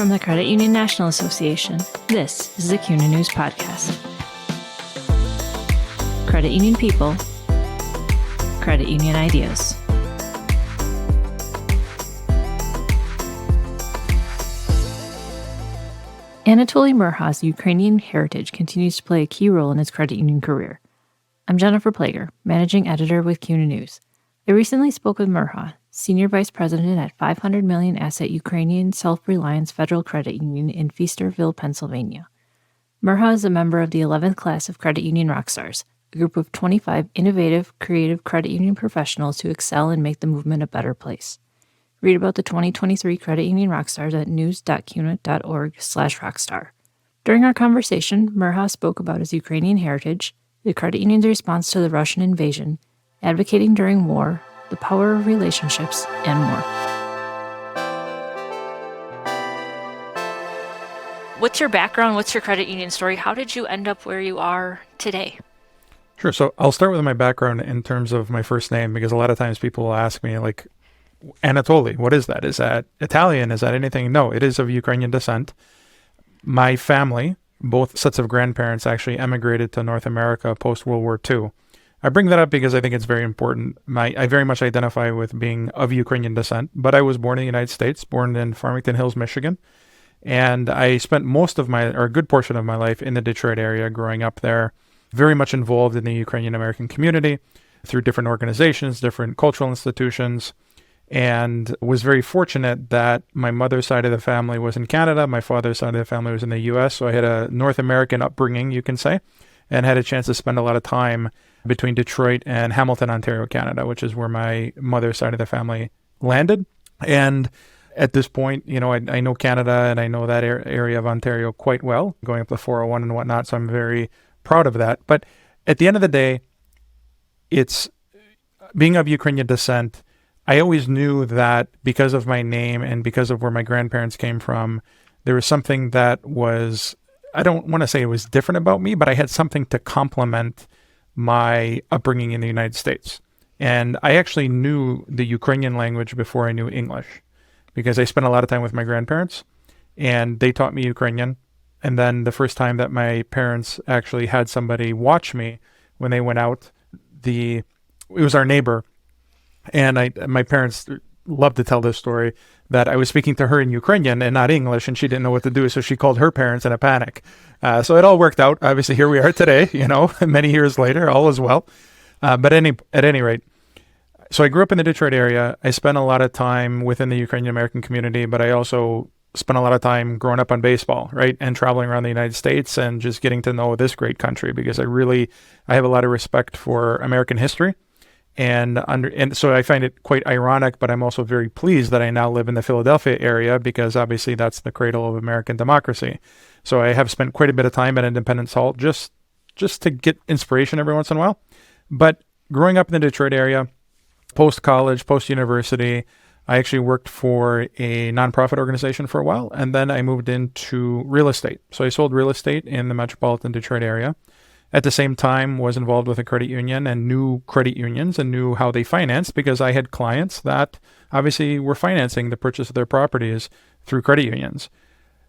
From the Credit Union National Association, this is the CUNA News Podcast. Credit union people, credit union ideas. Anatoli Murha's Ukrainian heritage continues to play a key role in his credit union career. I'm Jennifer Plager, Managing Editor with CUNA News. I recently spoke with Murha, Senior Vice President at 500 million asset Ukrainian Self-Reliance Federal Credit Union in Feasterville, Pennsylvania. Murha is a member of the 11th class of Credit Union Rockstars, a group of 25 innovative, creative credit union professionals who excel and make the movement a better place. Read about the 2023 Credit Union Rockstars at news.cuna.org/rockstar. During our conversation, Murha spoke about his Ukrainian heritage, the credit union's response to the Russian invasion, advocating during war, the power of relationships, and more. What's your background? What's your credit union story? How did you end up where you are today? Sure. So I'll start with my background in terms of my first name, because a lot of times people will ask me, like, Anatoli, what is that? Is that Italian? Is that anything? No, it is of Ukrainian descent. My family, both sets of grandparents, actually emigrated to North America post-World War II. I bring that up because I think it's very important. I very much identify with being of Ukrainian descent, but I was born in the United States, born in Farmington Hills, Michigan. And I spent a good portion of my life in the Detroit area growing up there, very much involved in the Ukrainian American community through different organizations, different cultural institutions, and was very fortunate that my mother's side of the family was in Canada, my father's side of the family was in the US, so I had a North American upbringing, you can say, and had a chance to spend a lot of time between Detroit and Hamilton, Ontario, Canada, which is where my mother's side of the family landed. And at this point, I know Canada and I know that area of Ontario quite well, going up the 401 and whatnot, so I'm very proud of that. But at the end of the day, it's being of Ukrainian descent. I always knew that because of my name and because of where my grandparents came from, there was something that was, I don't want to say it was different about me, but I had something to complement my upbringing in the United States. And I actually knew the Ukrainian language before I knew English, because I spent a lot of time with my grandparents and they taught me Ukrainian. And then the first time that my parents actually had somebody watch me when they went out, it was our neighbor. And my parents love to tell this story, that I was speaking to her in Ukrainian and not English, and she didn't know what to do, so she called her parents in a panic. So it all worked out. Obviously, here we are today, many years later, all is well. But at any rate, so I grew up in the Detroit area. I spent a lot of time within the Ukrainian American community, but I also spent a lot of time growing up on baseball, right, and traveling around the United States and just getting to know this great country, because I have a lot of respect for American history. And so I find it quite ironic, but I'm also very pleased that I now live in the Philadelphia area, because obviously that's the cradle of American democracy. So I have spent quite a bit of time at Independence Hall just to get inspiration every once in a while. But growing up in the Detroit area, post-college, post-university, I actually worked for a nonprofit organization for a while, and then I moved into real estate. So I sold real estate in the metropolitan Detroit area. At the same time, was involved with a credit union and knew credit unions and knew how they financed, because I had clients that obviously were financing the purchase of their properties through credit unions.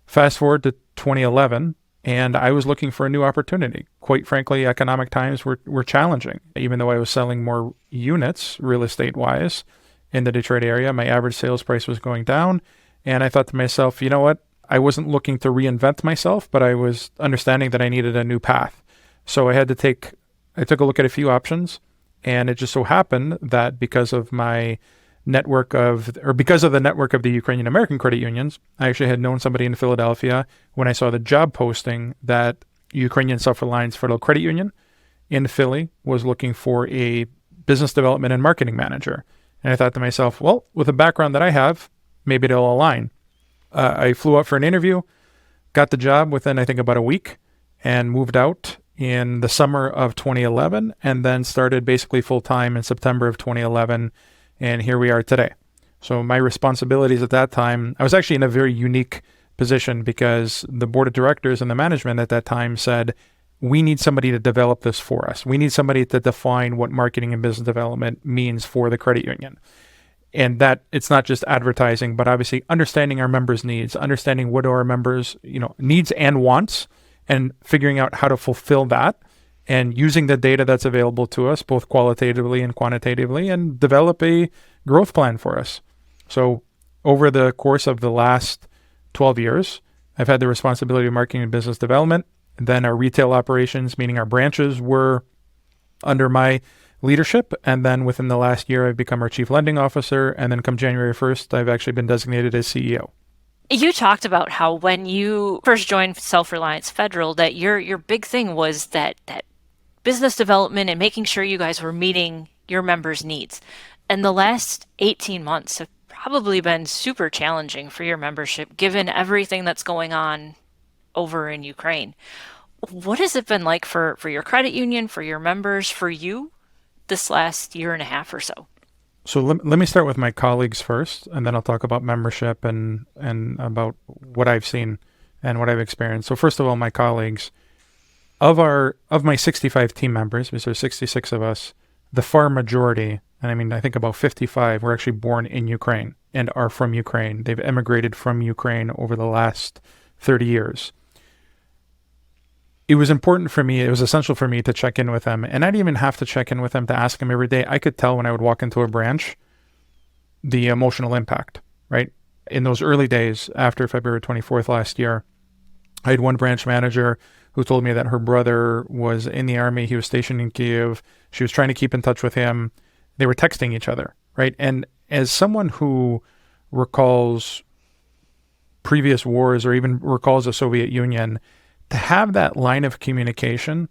Fast forward to 2011, and I was looking for a new opportunity. Quite frankly, economic times were challenging. Even though I was selling more units, real estate-wise, in the Detroit area, my average sales price was going down. And I thought to myself, you know what? I wasn't looking to reinvent myself, but I was understanding that I needed a new path. So I took a look at a few options, and it just so happened that because of the network of the Ukrainian American credit unions, I actually had known somebody in Philadelphia when I saw the job posting that Ukrainian Self-Reliance Federal Credit Union in Philly was looking for a business development and marketing manager. And I thought to myself, well, with the background that I have, maybe it'll align. I flew up for an interview, got the job within, I think, about a week, and moved out in the summer of 2011, and then started basically full-time in September of 2011, and here we are today. So my responsibilities at that time, I was actually in a very unique position, because the board of directors and the management at that time said, we need somebody to develop this for us. We need somebody to define what marketing and business development means for the credit union. And that it's not just advertising, but obviously understanding our members' needs, understanding what are our members, needs and wants, and figuring out how to fulfill that, and using the data that's available to us, both qualitatively and quantitatively, and develop a growth plan for us. So over the course of the last 12 years, I've had the responsibility of marketing and business development. And then our retail operations, meaning our branches, were under my leadership. And then within the last year, I've become our chief lending officer. And then come January 1st, I've actually been designated as CEO. You talked about how when you first joined Self-Reliance Federal, that your big thing was that business development and making sure you guys were meeting your members' needs. And the last 18 months have probably been super challenging for your membership, given everything that's going on over in Ukraine. What has it been like for your credit union, for your members, for you this last year and a half or so? So let me start with my colleagues first, and then I'll talk about membership and about what I've seen and what I've experienced. So first of all, my colleagues, of my 65 team members, because there's 66 of us, the far majority, and I think about 55, were actually born in Ukraine and are from Ukraine. They've emigrated from Ukraine over the last 30 years. It was important for me, it was essential for me to check in with them. And I didn't even have to check in with them to ask them every day. I could tell when I would walk into a branch the emotional impact, right? In those early days after February 24th last year, I had one branch manager who told me that her brother was in the army. He was stationed in Kyiv. She was trying to keep in touch with him. They were texting each other, right? And as someone who recalls previous wars or even recalls the Soviet Union, to have that line of communication,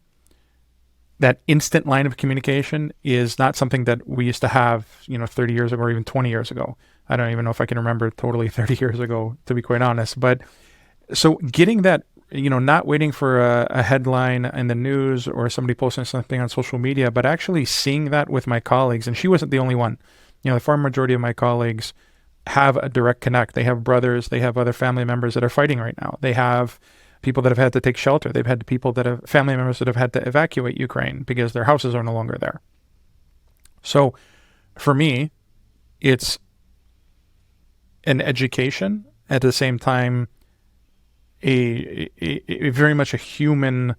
that instant line of communication, is not something that we used to have, 30 years ago or even 20 years ago. I don't even know if I can remember totally 30 years ago, to be quite honest. But so getting that, not waiting for a headline in the news or somebody posting something on social media, but actually seeing that with my colleagues. And she wasn't the only one. The far majority of my colleagues have a direct connect. They have brothers, they have other family members that are fighting right now. They have people that have had to take shelter. They've had family members that have had to evacuate Ukraine because their houses are no longer there. So for me, it's an education, at the same time, a very much a human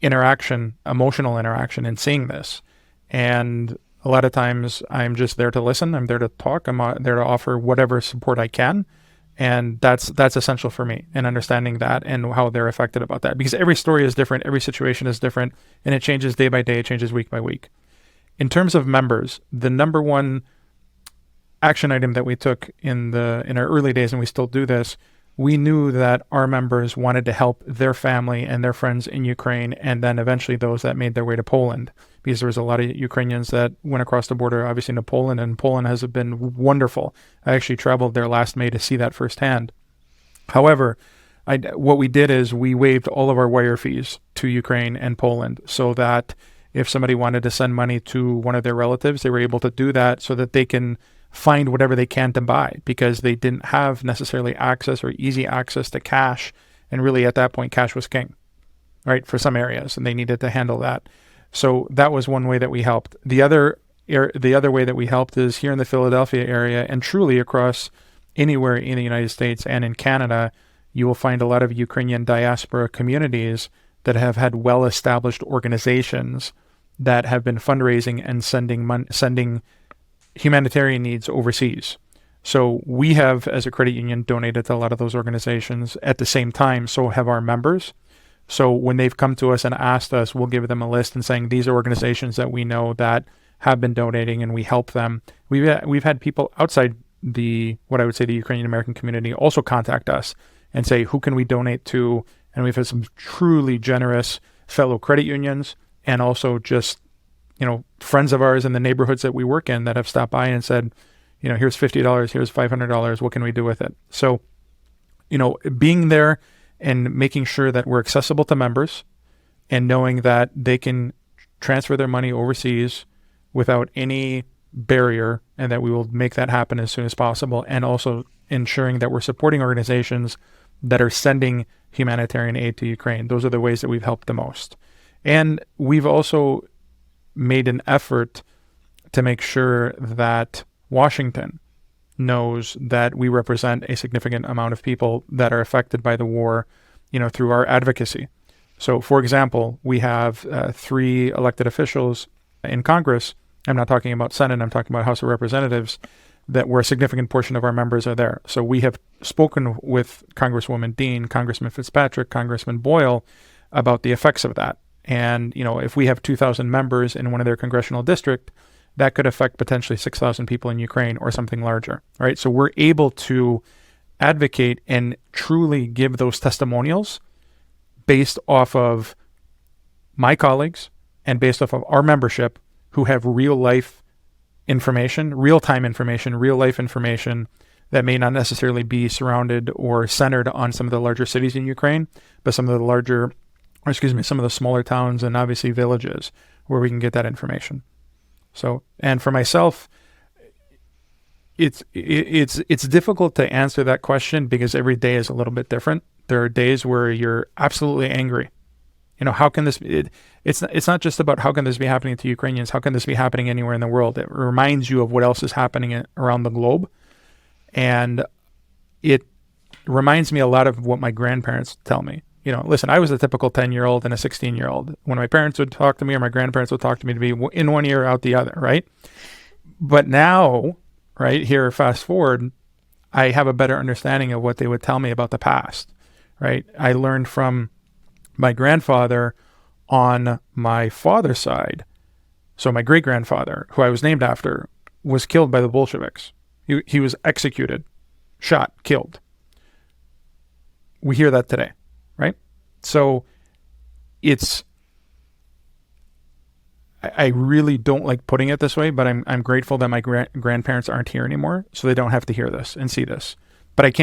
interaction, emotional interaction in seeing this. And a lot of times I'm just there to listen. I'm there to talk. I'm there to offer whatever support I can. And that's essential for me, and understanding that and how they're affected about that. Because every story is different, every situation is different, and it changes day by day, it changes week by week. In terms of members, the number one action item that we took in our early days, and we still do this, we knew that our members wanted to help their family and their friends in Ukraine, and then eventually those that made their way to Poland, because there was a lot of Ukrainians that went across the border, obviously, into Poland, and Poland has been wonderful. I actually traveled there last May to see that firsthand. However, what we did is we waived all of our wire fees to Ukraine and Poland, so that if somebody wanted to send money to one of their relatives, they were able to do that so that they can find whatever they can to buy, because they didn't have necessarily access or easy access to cash. And really at that point, cash was king, right, for some areas, and they needed to handle that. So that was one way that we helped. The other way that we helped is here in the Philadelphia area, and truly across anywhere in the United States and in Canada, you will find a lot of Ukrainian diaspora communities that have had well-established organizations that have been fundraising and sending humanitarian needs overseas. So we have, as a credit union, donated to a lot of those organizations. At the same time, so have our members. So when they've come to us and asked us, we'll give them a list and saying, these are organizations that we know that have been donating, and we help them. We've had people outside what I would say the Ukrainian American community also contact us and say, who can we donate to? And we've had some truly generous fellow credit unions, and also just friends of ours in the neighborhoods that we work in that have stopped by and said, here's $50, here's $500, what can we do with it? So, being there and making sure that we're accessible to members, and knowing that they can transfer their money overseas without any barrier, and that we will make that happen as soon as possible, and also ensuring that we're supporting organizations that are sending humanitarian aid to Ukraine. Those are the ways that we've helped the most. And we've also made an effort to make sure that Washington knows that we represent a significant amount of people that are affected by the war, through our advocacy. So, for example, we have 3 elected officials in Congress. I'm not talking about Senate, I'm talking about House of Representatives, that where a significant portion of our members are there. So we have spoken with Congresswoman Dean, Congressman Fitzpatrick, Congressman Boyle about the effects of that. And, if we have 2,000 members in one of their congressional district, that could affect potentially 6,000 people in Ukraine or something larger, right? So we're able to advocate and truly give those testimonials based off of my colleagues and based off of our membership who have real-time information, real-life information that may not necessarily be surrounded or centered on some of the larger cities in Ukraine, but some of the smaller towns and obviously villages where we can get that information. So, and for myself, it's difficult to answer that question because every day is a little bit different. There are days where you're absolutely angry. How can this be? It's not just about how can this be happening to Ukrainians, how can this be happening anywhere in the world? It reminds you of what else is happening around the globe. And it reminds me a lot of what my grandparents tell me. Listen, I was a typical 10-year-old and a 16-year-old. When my parents would talk to me or my grandparents would talk to me to be in one ear, out the other, right? But now, right here, fast forward, I have a better understanding of what they would tell me about the past, right? I learned from my grandfather on my father's side. So my great-grandfather, who I was named after, was killed by the Bolsheviks. He was executed, shot, killed. We hear that today, right? So I really don't like putting it this way, but I'm grateful that my grandparents aren't here anymore, so they don't have to hear this and see this. But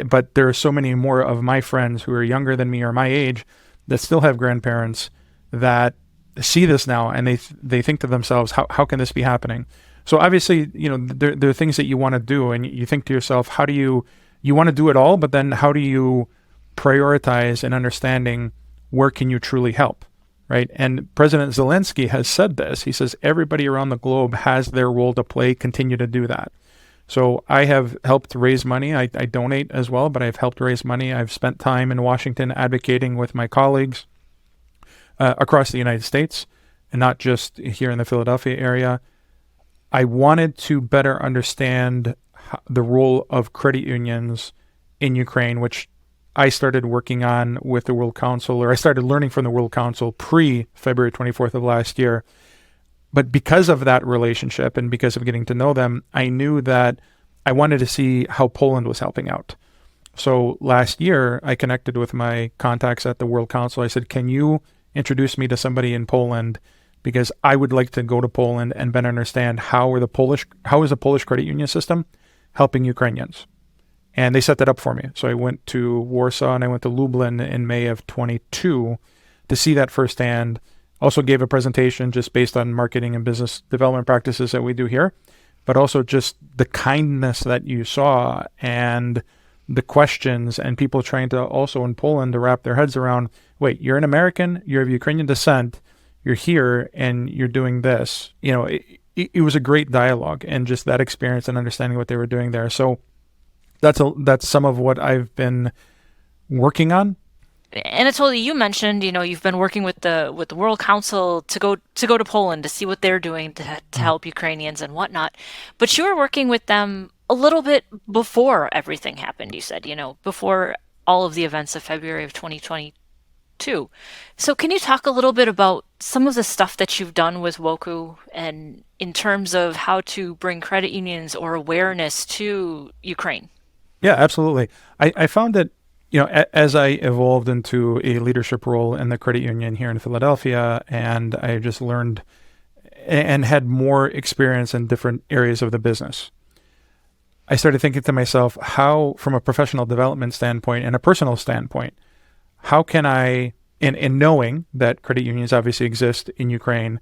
but there are so many more of my friends who are younger than me or my age that still have grandparents that see this now and they think to themselves, how can this be happening? So obviously, there are things that you want to do and you think to yourself, how do you want to do it all, but then how do you prioritize in understanding where can you truly help, right? And President Zelensky has said this. He says everybody around the globe has their role to play, continue to do that. So I have helped raise money. I donate as well, but I've helped raise money. I've spent time in Washington advocating with my colleagues across the United States and not just here in the Philadelphia area. I wanted to better understand the role of credit unions in Ukraine, which I started working on with the World Council, or I started learning from the World Council pre-February 24th of last year. But because of that relationship and because of getting to know them, I knew that I wanted to see how Poland was helping out. So last year, I connected with my contacts at the World Council. I said, can you introduce me to somebody in Poland? Because I would like to go to Poland and better understand how is the Polish credit union system helping Ukrainians. And they set that up for me. So I went to Warsaw and I went to Lublin in May of 22 to see that firsthand. Also gave a presentation just based on marketing and business development practices that we do here, but also just the kindness that you saw and the questions and people trying to also in Poland to wrap their heads around, wait, you're an American, you're of Ukrainian descent, you're here and you're doing this. It was a great dialogue and just that experience and understanding what they were doing there. So that's some of what I've been working on. Anatoli, you mentioned, you've been working with the World Council to go to Poland to see what they're doing to help Ukrainians and whatnot. But you were working with them a little bit before everything happened, you said, before all of the events of February of 2022. So can you talk a little bit about some of the stuff that you've done with WOCU and in terms of how to bring credit unions or awareness to Ukraine? Yeah, absolutely. I found that as I evolved into a leadership role in the credit union here in Philadelphia, and I just learned and had more experience in different areas of the business, I started thinking to myself, how, from a professional development standpoint and a personal standpoint, how can I, in knowing that credit unions obviously exist in Ukraine,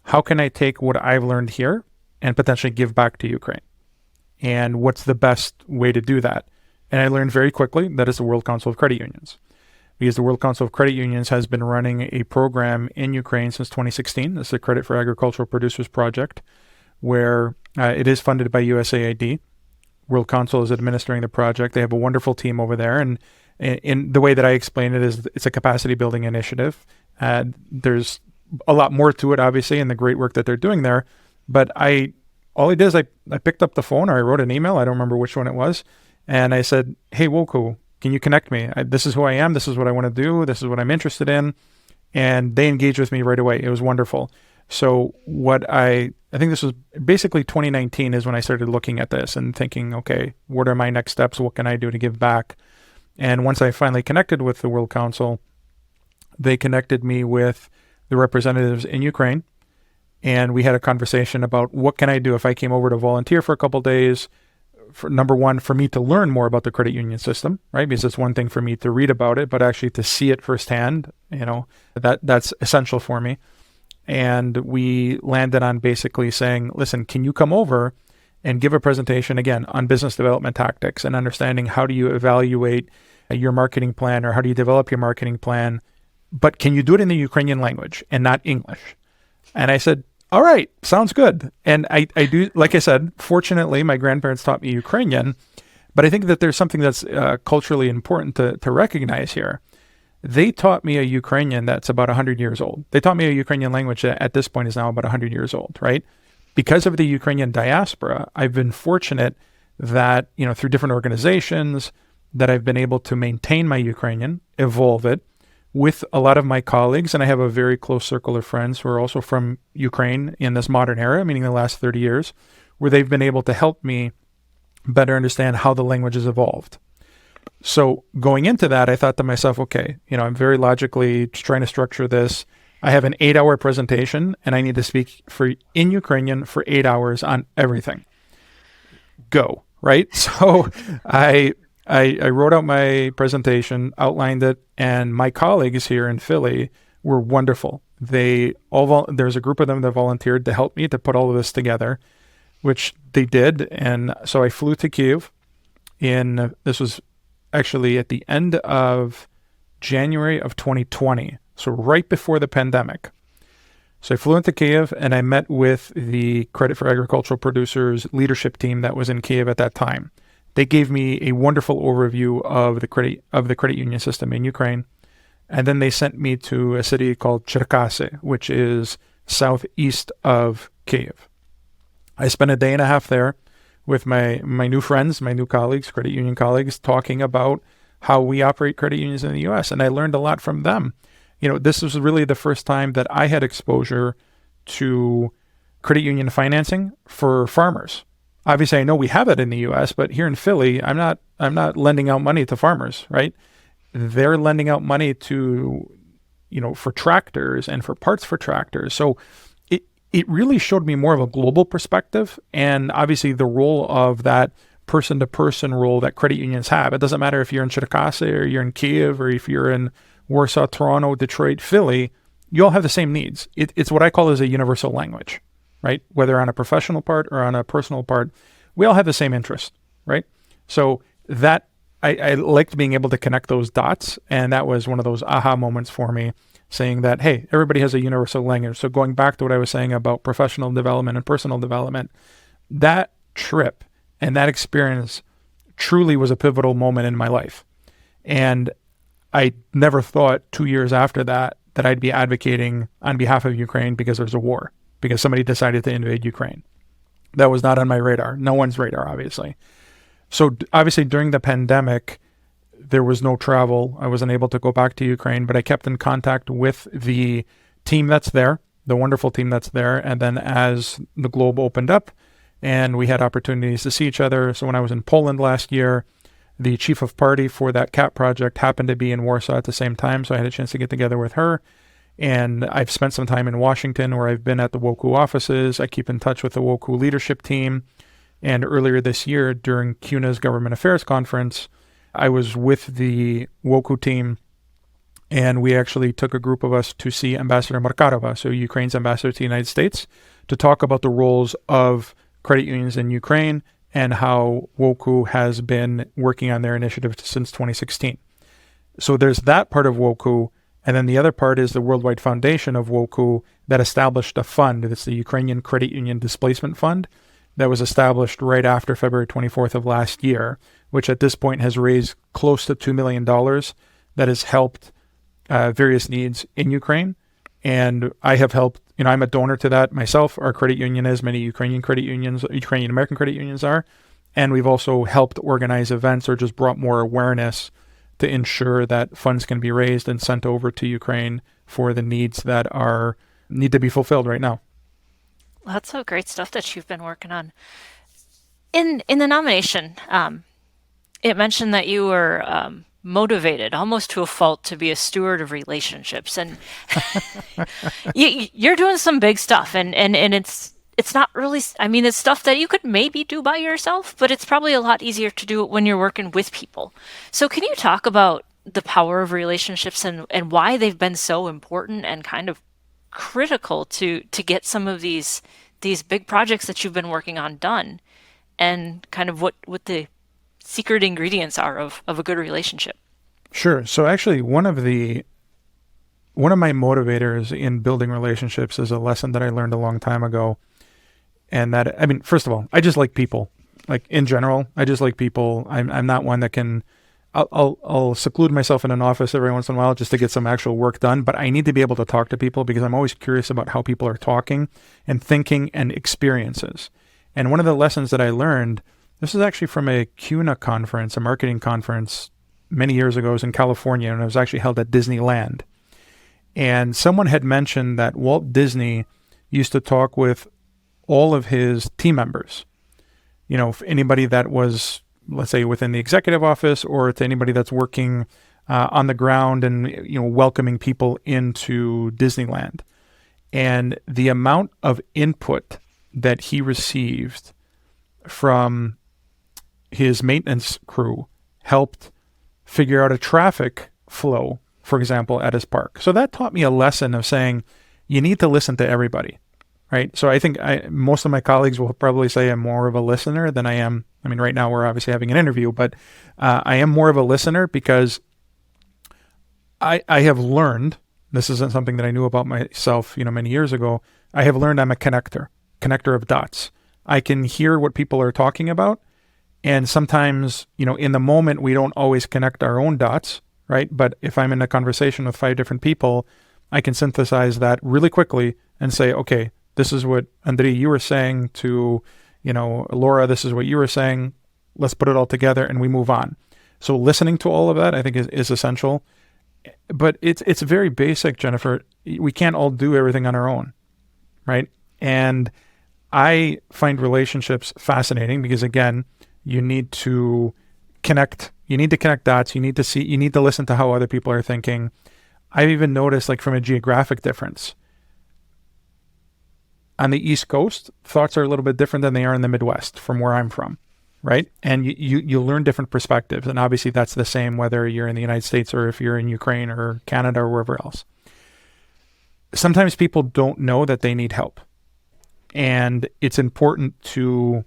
how can I take what I've learned here and potentially give back to Ukraine? And what's the best way to do that? And I learned very quickly that is the World Council of Credit Unions, because the World Council of Credit Unions has been running a program in Ukraine since 2016. This is the Credit for Agricultural Producers Project, where it is funded by USAID. World Council is administering the project. They have a wonderful team over there. And in the way that I explain it is it's a capacity building initiative. There's a lot more to it, obviously, and the great work that they're doing there. But all I did is I picked up the phone, or I wrote an email. I don't remember which one it was. And I said, hey, Woku, can you connect me? This is who I am. This is what I want to do. This is what I'm interested in. And they engaged with me right away. It was wonderful. So I think this was basically 2019 is when I started looking at this and thinking, okay, what are my next steps? What can I do to give back? And once I finally connected with the World Council, they connected me with the representatives in Ukraine. And we had a conversation about what can I do if I came over to volunteer for a couple of days. For number one, for me to learn more about the credit union system, right? Because it's one thing for me to read about it, but actually to see it firsthand, that's essential for me. And we landed on basically saying, listen, can you come over and give a presentation again on business development tactics and understanding how do you evaluate your marketing plan, or how do you develop your marketing plan, but can you do it in the Ukrainian language and not English? And I said, all right, sounds good. And I do, like I said, fortunately, my grandparents taught me Ukrainian, but I think that there's something that's culturally important to recognize here. They taught me a Ukrainian that's about 100 years old. They taught me a Ukrainian language that at this point is now about 100 years old, right? Because of the Ukrainian diaspora, I've been fortunate that, through different organizations, that I've been able to maintain my Ukrainian, evolve it with a lot of my colleagues. And I have a very close circle of friends who are also from Ukraine in this modern era, meaning the last 30 years, where they've been able to help me better understand how the language has evolved. So going into that, I thought to myself, okay, I'm very logically trying to structure this. I have an 8-hour presentation and I need to speak in Ukrainian for 8 hours on everything. Go, right? So I wrote out my presentation, outlined it, and my colleagues here in Philly were wonderful. There's a group of them that volunteered to help me to put all of this together, which they did. And so I flew to Kyiv this was actually at the end of January of 2020. So right before the pandemic. So I flew into Kyiv and I met with the Credit for Agricultural Producers leadership team that was in Kyiv at that time. They gave me a wonderful overview of the credit union system in Ukraine. And then they sent me to a city called Cherkasy, which is southeast of Kyiv. I spent a day and a half there with my new friends, my new colleagues, credit union colleagues, talking about how we operate credit unions in the U.S. And I learned a lot from them. This was really the first time that I had exposure to credit union financing for farmers. Obviously, I know we have it in the U.S., but here in Philly, I'm not lending out money to farmers, right? They're lending out money to, for tractors and for parts for tractors. So it really showed me more of a global perspective, and obviously the role of that person-to-person role that credit unions have. It doesn't matter if you're in Cherkasy or you're in Kyiv or if you're in Warsaw, Toronto, Detroit, Philly, you all have the same needs. It's what I call as a universal language, right? Whether on a professional part or on a personal part, we all have the same interest, right? So that I liked being able to connect those dots, and that was one of those aha moments for me, saying that, hey, everybody has a universal language. So going back to what I was saying about professional development and personal development, that trip and that experience truly was a pivotal moment in my life. And I never thought 2 years after that I'd be advocating on behalf of Ukraine because there's a war, because somebody decided to invade Ukraine. That was not on my radar. No one's radar, obviously. So obviously during the pandemic, there was no travel. I wasn't able to go back to Ukraine, but I kept in contact with the team that's there, the wonderful team that's there. And then as the globe opened up and we had opportunities to see each other. So when I was in Poland last year, the chief of party for that CAP project happened to be in Warsaw at the same time. So I had a chance to get together with her. And I've spent some time in Washington where I've been at the WOKU offices. I keep in touch with the WOKU leadership team. And earlier this year during CUNA's Government Affairs Conference, I was with the WOKU team, and we actually took a group of us to see Ambassador Markarova, so Ukraine's ambassador to the United States, to talk about the roles of credit unions in Ukraine and how WOKU has been working on their initiative since 2016. So there's that part of WOKU. And then the other part is the Worldwide Foundation of WOKU that established a fund. It's the Ukrainian Credit Union Displacement Fund that was established right after February 24th of last year, which at this point has raised close to $2 million that has helped various needs in Ukraine. And I have helped, I'm a donor to that myself. Our credit union is, many Ukrainian American credit unions are. And we've also helped organize events or just brought more awareness to ensure that funds can be raised and sent over to Ukraine for the needs that need to be fulfilled right now. Well, that's so great stuff that you've been working on. In the nomination, it mentioned that you were motivated almost to a fault to be a steward of relationships, and you're doing some big stuff, and it's not really, it's stuff that you could maybe do by yourself, but it's probably a lot easier to do it when you're working with people. So can you talk about the power of relationships and why they've been so important and kind of critical to get some of these big projects that you've been working on done, and kind of what the secret ingredients are of a good relationship? Sure. So actually one of my motivators in building relationships is a lesson that I learned a long time ago. And that, first of all, I just like people. Like in general, I just like people. I'm not one that I'll seclude myself in an office every once in a while just to get some actual work done. But I need to be able to talk to people because I'm always curious about how people are talking and thinking and experiences. And one of the lessons that I learned, this is actually from a CUNA conference, a marketing conference many years ago. It was in California, and it was actually held at Disneyland. And someone had mentioned that Walt Disney used to talk with all of his team members, anybody that was, let's say, within the executive office, or to anybody that's working on the ground and, welcoming people into Disneyland. And the amount of input that he received from his maintenance crew helped figure out a traffic flow, for example, at his park. So that taught me a lesson of saying, you need to listen to everybody. Right. So I think most of my colleagues will probably say I'm more of a listener than I am. Right now we're obviously having an interview, but I am more of a listener because I have learned, this isn't something that I knew about myself, many years ago. I have learned I'm a connector of dots. I can hear what people are talking about. And sometimes, in the moment, we don't always connect our own dots. Right. But if I'm in a conversation with 5 different people, I can synthesize that really quickly and say, okay, this is what, Andrei, you were saying to, Laura, this is what you were saying. Let's put it all together and we move on. So listening to all of that, I think is essential. But it's very basic, Jennifer. We can't all do everything on our own, right? And I find relationships fascinating because, again, you need to connect. You need to connect dots. You need to listen to how other people are thinking. I've even noticed, like, from a geographic difference, on the East Coast, thoughts are a little bit different than they are in the Midwest, from where I'm from, right? And you learn different perspectives. And obviously that's the same whether you're in the United States or if you're in Ukraine or Canada or wherever else. Sometimes people don't know that they need help. And it's important to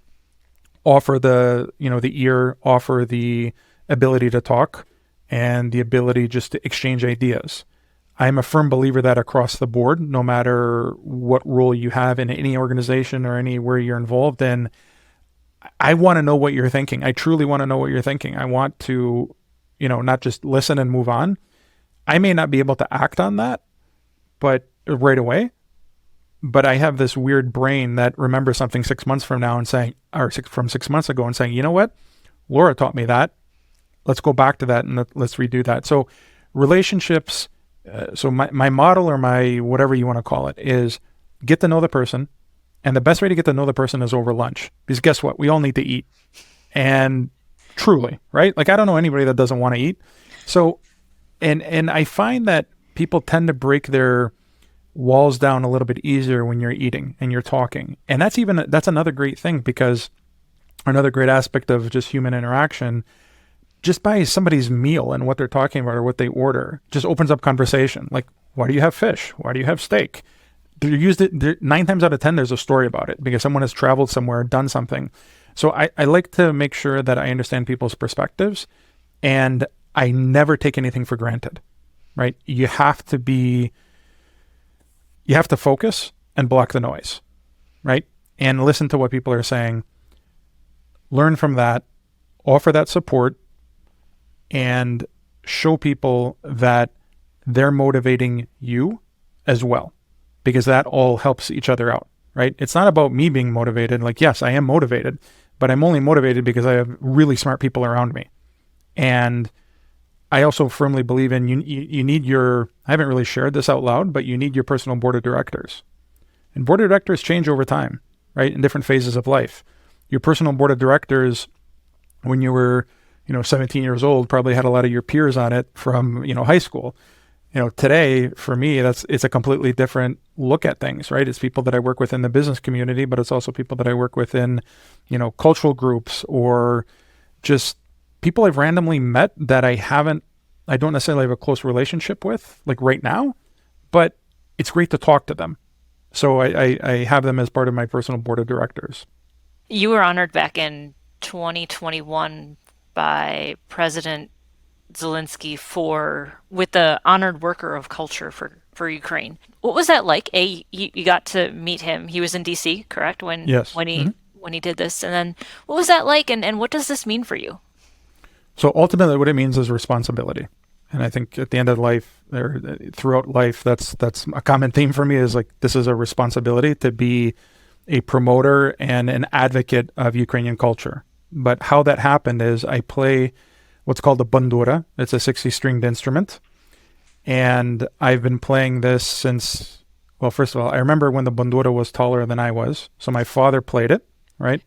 offer the ear, offer the ability to talk and the ability just to exchange ideas. I'm a firm believer that across the board, no matter what role you have in any organization or anywhere you're involved in, I want to know what you're thinking. I truly want to know what you're thinking. I want to, not just listen and move on. I may not be able to act on that, but right away, but I have this weird brain that remembers something 6 months from now and saying, from 6 months ago and saying, you know what? Laura taught me that. Let's go back to that and let's redo that. So relationships, so my model or my whatever you want to call it is get to know the person. And the best way to get to know the person is over lunch. Because guess what? We all need to eat. And truly, right? Like, I don't know anybody that doesn't want to eat. So, and I find that people tend to break their walls down a little bit easier when you're eating and you're talking. And that's another great thing, because another great aspect of just human interaction, just by somebody's meal and what they're talking about or what they order, just opens up conversation. Like, why do you have fish? Why do you have steak? 9 times out of 10, there's a story about it because someone has traveled somewhere, done something. So I like to make sure that I understand people's perspectives, and I never take anything for granted, right? You have to focus and block the noise, right? And listen to what people are saying, learn from that, offer that support, and show people that they're motivating you as well, because that all helps each other out, right? It's not about me being motivated. Like, yes, I am motivated, but I'm only motivated because I have really smart people around me. And I also firmly believe in you need I haven't really shared this out loud, but you need your personal board of directors. And board of directors change over time, right? In different phases of life. Your personal board of directors, when you were, 17 years old, probably had a lot of your peers on it from, high school. Today, for me, it's a completely different look at things, right? It's people that I work with in the business community, but it's also people that I work with in, cultural groups, or just people I've randomly met that I don't necessarily have a close relationship with, like right now, but it's great to talk to them. So I have them as part of my personal board of directors. You were honored back in 2021 by President Zelensky with the honored worker of culture for Ukraine. What was that like? You got to meet him. He was in DC, correct? Yes. When he did this, and then what was that like? And what does this mean for you? So ultimately, what it means is responsibility. And I think at the end of life, or throughout life, that's a common theme for me, is like, this is a responsibility to be a promoter and an advocate of Ukrainian culture. But how that happened is I play what's called the bandura. It's a 60-stringed instrument. And I've been playing this since, well, first of all, I remember when the bandura was taller than I was. So my father played it, right?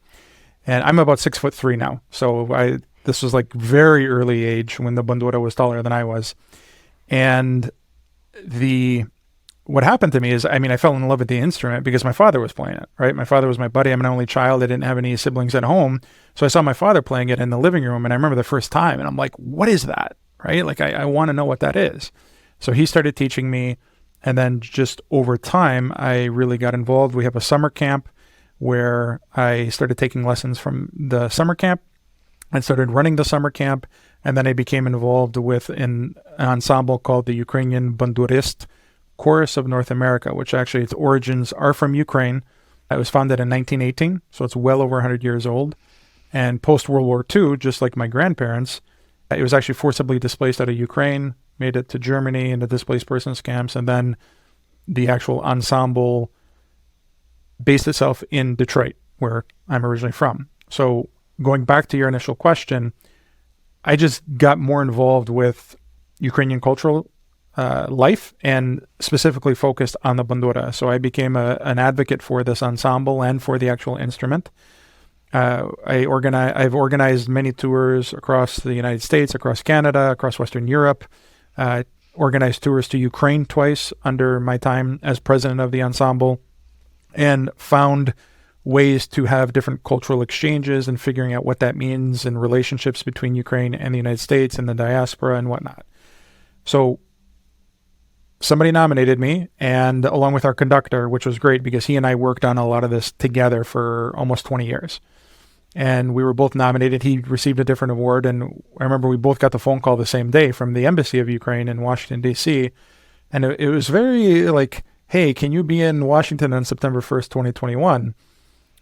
And I'm about 6'3" now. So this was like very early age when the bandura was taller than I was. And what happened to me is, I fell in love with the instrument because my father was playing it, right? My father was my buddy. I'm an only child. I didn't have any siblings at home. So I saw my father playing it in the living room, and I remember the first time, and I'm like, what is that, right? Like, I want to know what that is. So he started teaching me, and then just over time, I really got involved. We have a summer camp where I started taking lessons from the summer camp. I started running the summer camp, and then I became involved with an ensemble called the Ukrainian Bandurist Chorus of North America, which actually its origins are from Ukraine. It was founded in 1918, so it's well over 100 years old. And post-World War II, just like my grandparents, it was actually forcibly displaced out of Ukraine, made it to Germany in the displaced persons camps, and then the actual ensemble based itself in Detroit, where I'm originally from. So going back to your initial question, I just got more involved with Ukrainian cultural life, and specifically focused on the bandura. So I became an advocate for this ensemble and for the actual instrument. I've organized many tours across the United States, across Canada, across Western Europe. Organized tours to Ukraine twice under my time as president of the ensemble, and found ways to have different cultural exchanges and figuring out what that means in relationships between Ukraine and the United States and the diaspora and whatnot. So somebody nominated me, and along with our conductor, which was great because he and I worked on a lot of this together for almost 20 years. And we were both nominated. He received a different award. And I remember we both got the phone call the same day from the Embassy of Ukraine in Washington, D.C. And it was very like, hey, can you be in Washington on September 1st, 2021?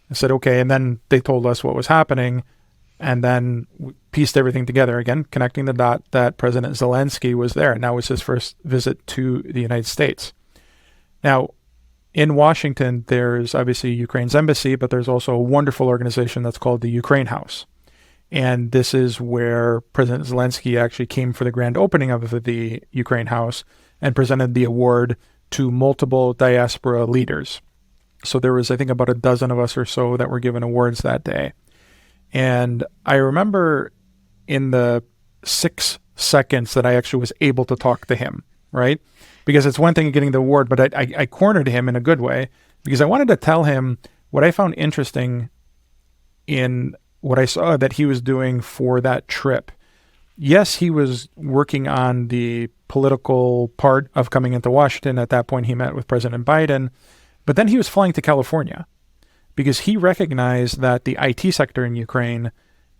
I said, okay. And then they told us what was happening. And then we pieced everything together again, connecting the dot that President Zelensky was there. And that was his first visit to the United States. Now, in Washington, there's obviously Ukraine's embassy, but there's also a wonderful organization that's called the Ukraine House. And this is where President Zelensky actually came for the grand opening of the Ukraine House and presented the award to multiple diaspora leaders. So there was, I think, about a dozen of us or so that were given awards that day. And I remember in the 6 seconds that I actually was able to talk to him, right? Because it's one thing getting the award, but I cornered him in a good way because I wanted to tell him what I found interesting in what I saw that he was doing for that trip. Yes, he was working on the political part of coming into Washington. At that point, he met with President Biden, but then he was flying to California because he recognized that the IT sector in Ukraine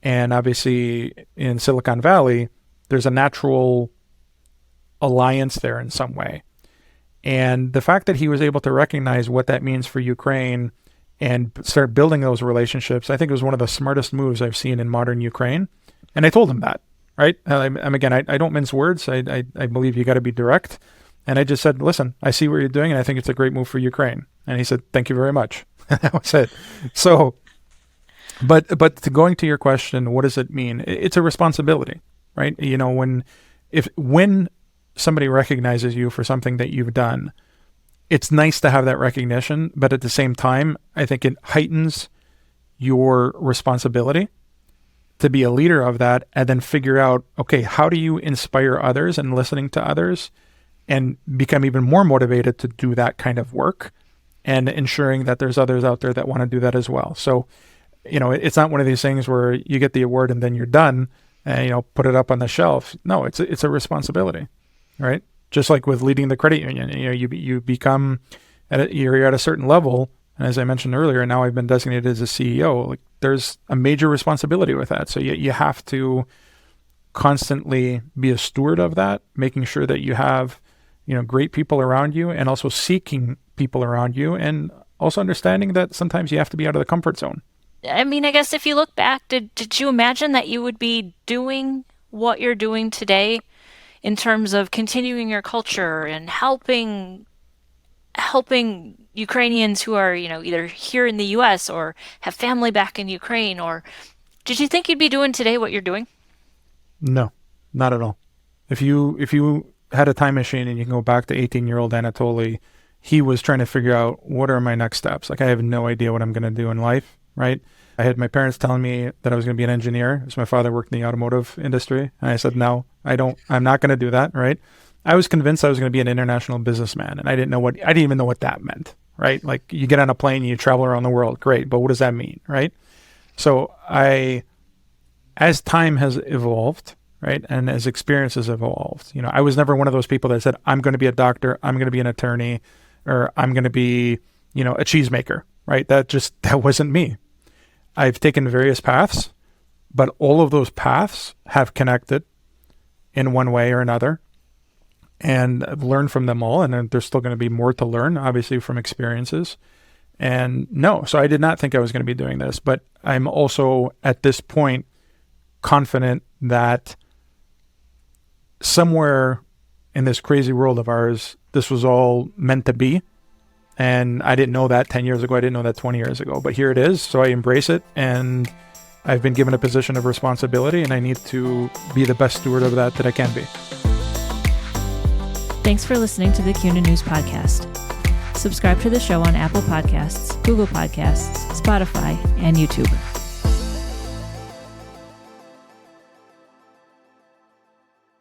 and obviously in Silicon Valley, there's a natural alliance there in some way. And the fact that he was able to recognize what that means for Ukraine and start building those relationships, I think it was one of the smartest moves I've seen in modern Ukraine. And I told him that, right? Again, I don't mince words. I believe you got to be direct. And I just said, listen, I see what you're doing, and I think it's a great move for Ukraine. And he said, thank you very much. That was it. So, but going to your question, what does it mean? It's a responsibility, right? You know, when somebody recognizes you for something that you've done, it's nice to have that recognition, but at the same time, I think it heightens your responsibility to be a leader of that and then figure out, okay, how do you inspire others and listening to others and become even more motivated to do that kind of work and ensuring that there's others out there that want to do that as well. So, you know, it's not one of these things where you get the award and then you're done and, you know, put it up on the shelf. No, it's a responsibility, right? Just like with leading the credit union, you know, you become, you're at a certain level. And as I mentioned earlier, now I've been designated as a CEO, like there's a major responsibility with that. So you have to constantly be a steward of that, making sure that you have, you know, great people around you and also seeking people around you and also understanding that sometimes you have to be out of the comfort zone. I mean, I guess if you look back, did you imagine that you would be doing what you're doing today in terms of continuing your culture and helping Ukrainians who are, you know, either here in the US or have family back in Ukraine? Or did you think you'd be doing today what you're doing? No, not at all. If you had a time machine and you can go back to 18-year-old Anatoli, he was trying to figure out, what are my next steps? Like, I have no idea what I'm going to do in life, right? I had my parents telling me that I was going to be an engineer, because my father worked in the automotive industry. And I said, no, I'm not going to do that, right? I was convinced I was going to be an international businessman, and I didn't even know what that meant, right? Like, you get on a plane and you travel around the world, great, but what does that mean, right? So as time has evolved, right, and as experiences evolved, you know, I was never one of those people that said, I'm going to be a doctor, I'm going to be an attorney, or I'm going to be, you know, a cheesemaker, right? That wasn't me. I've taken various paths, but all of those paths have connected in one way or another. And I've learned from them all, and there's still going to be more to learn, obviously, from experiences. And no, so I did not think I was going to be doing this, but I'm also at this point confident that somewhere in this crazy world of ours, this was all meant to be. And I didn't know that 10 years ago. I didn't know that 20 years ago. But here it is. So I embrace it. And I've been given a position of responsibility. And I need to be the best steward of that I can be. Thanks for listening to the CUNA News Podcast. Subscribe to the show on Apple Podcasts, Google Podcasts, Spotify, and YouTube.